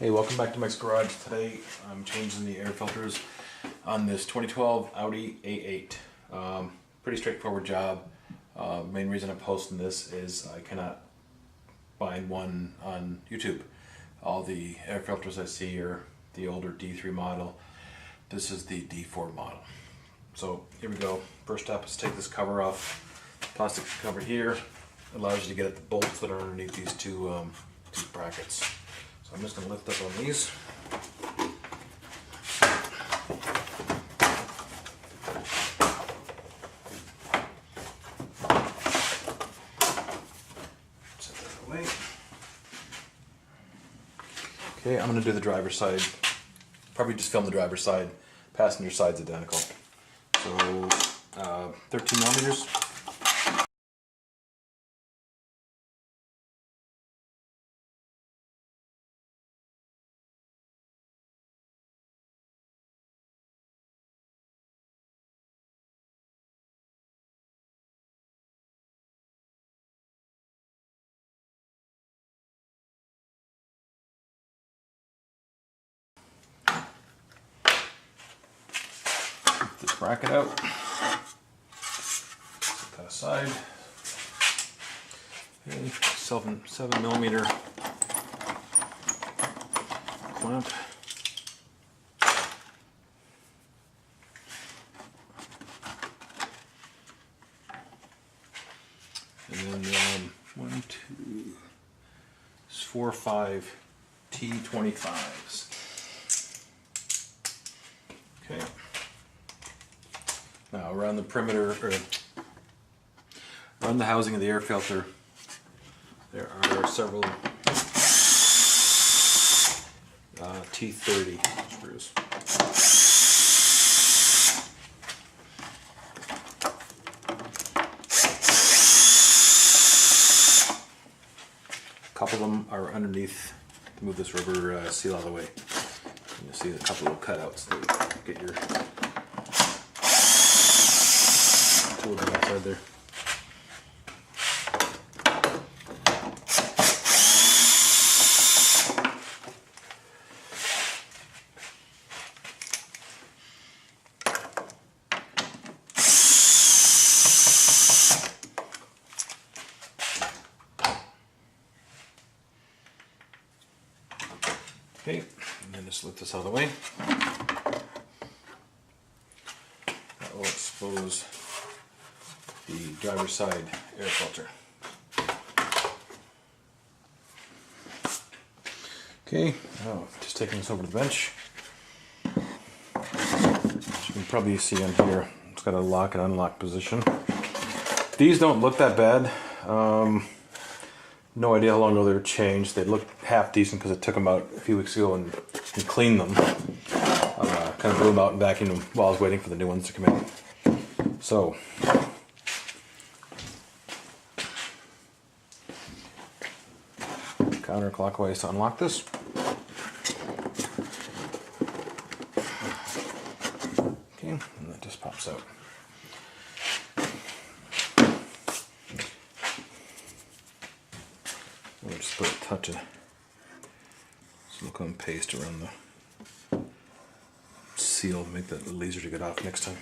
Hey, welcome back to Mike's Garage. Today I'm changing the air filters on this 2012 Audi A8. Pretty straightforward job. Main reason I'm posting this is I cannot find one on YouTube. All the air filters I see are the older D3 model. This is the D4 model. So here we go. First step is take this cover off. Plastic cover here allows you to get at the bolts that are underneath these two brackets. So I'm just going to lift up on these. Set that away. Okay, I'm going to do the driver's side. Probably just film the driver's side. Passenger side's identical. So 13 millimeters. This bracket out, set that aside. Okay, 7 millimeter clamp. And then 1, 2, 4, 5 T25s. Okay. Now around the perimeter, or around the housing of the air filter, there are several T30 screws. A couple of them are underneath to move this rubber seal out of the way. And you'll see a couple of cutouts to get your tool outside there. Okay, and then just lift this out of the way. That will expose the driver's side air filter. Okay, now just taking this over to the bench. As you can probably see on here, it's got a lock and unlock position. These don't look that bad. No idea how long ago they were changed. They look half decent because I took them out a few weeks ago and cleaned them. Kind of blew them out and vacuumed them while I was waiting for the new ones to come in. So, counterclockwise to unlock this. Okay, and that just pops out. We'll just put a touch of silicone paste around the seal to make that a little easier to get off next time.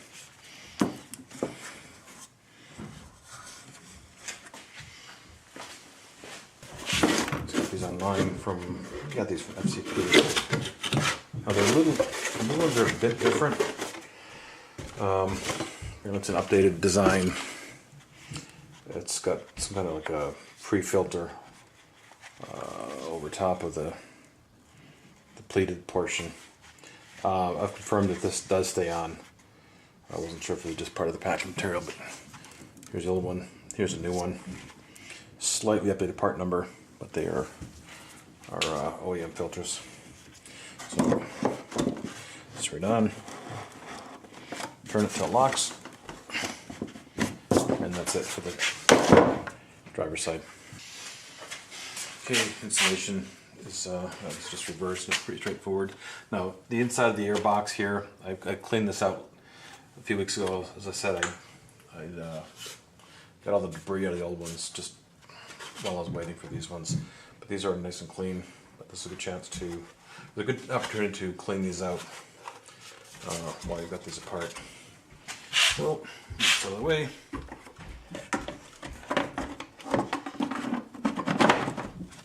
These online from, got these from FCP. Now the new ones are a bit different. It's an updated design. It's got some kind of like a pre-filter over top of the pleated portion. I've confirmed that this does stay on. I wasn't sure if it was just part of the packing material, but here's the old one. Here's a new one. Slightly updated part number, but they are OEM filters. So straight on. Turn it till it locks, and that's it for the driver's side. Okay, installation is it's just reversed. It's pretty straightforward. Now the inside of the air box here, I cleaned this out a few weeks ago. As I said, I got all the debris out of the old ones just while I was waiting for these ones. But these are nice and clean. But this is a good chance to, it's a good opportunity to clean these out while you've got these apart. So, it's out of the way.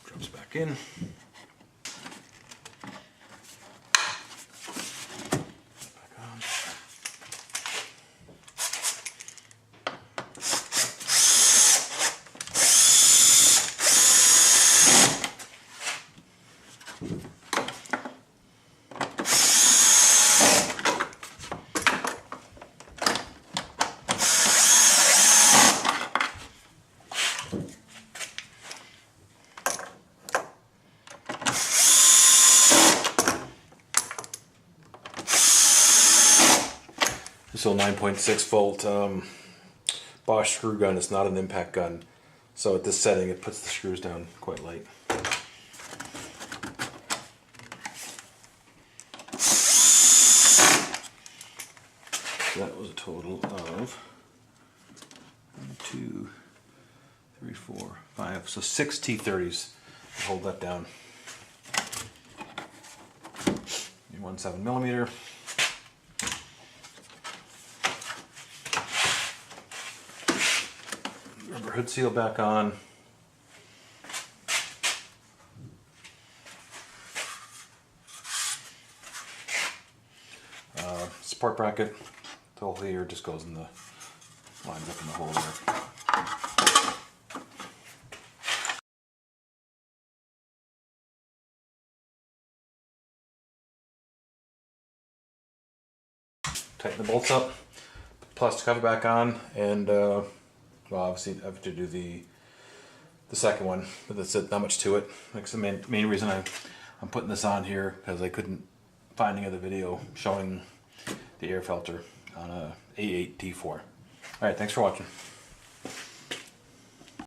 Drops back in. Back on. This little 9.6 volt Bosch screw gun is not an impact gun, so at this setting it puts the screws down quite light. So that was a total of 1, 2, 3, 4, 5, so 6 T30s to hold that down. 1.7mm. Rubber hood seal back on. Support bracket. The hole here just goes in the, lines up in the hole there. Tighten the bolts up, put the plastic cover back on, and well, obviously I have to do the second one, but that's it, not much to it. Like the main reason I'm putting this on here because I couldn't find any other video showing the air filter on a A8 D4. Alright, thanks for watching.